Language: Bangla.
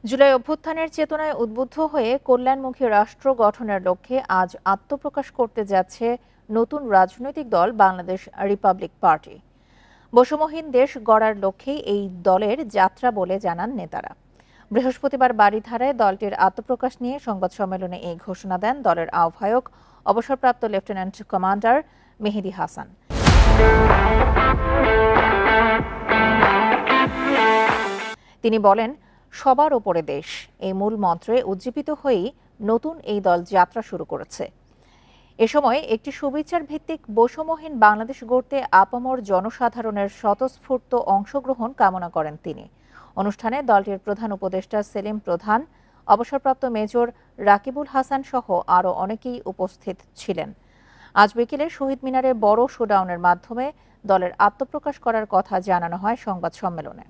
জুলাই অভ্যুত্থানের চেতনায় উদ্বুদ্ধ হয়ে কল্যাণমুখী রাষ্ট্র গঠনের লক্ষ্যে আজ আত্মপ্রকাশ করতে যাচ্ছে নতুন রাজনৈতিক দল বাংলাদেশ রিপাবলিক পার্টি। বৈষম্যহীন দেশ গড়ার লক্ষ্যেই এই দলের যাত্রা বলে জানান নেতারা। বৃহস্পতিবার বারিধারায় দলটির আত্মপ্রকাশ নিয়ে সংবাদ সম্মেলনে এই ঘোষণা দেন দলের আহ্বায়ক অবসরপ্রাপ্ত লেফটেন্যান্ট কমান্ডার মেহেদী হাসান। তিনি বলেন, সবার ওপরে দেশ এই মূল মন্ত্রে উজ্জীবিত হয়েই নতুন এই দল যাত্রা শুরু করেছে। এ সময় একটি সুবিচার ভিত্তিক বৈষম্যহীন বাংলাদেশ গড়তে আপামর জনসাধারণের স্বতঃস্ফূর্ত অংশগ্রহণ কামনা করেন তিনি। অনুষ্ঠানে দলটির প্রধান উপদেষ্টা সেলিম প্রধান, অবসরপ্রাপ্ত মেজর রাকিবুল হাসান সহ আরও অনেকেই উপস্থিত ছিলেন। আজ বিকেলে শহীদ মিনারে বড় শোডাউনের মাধ্যমে দলের আত্মপ্রকাশ করার কথা জানানো হয় সংবাদ সম্মেলনে।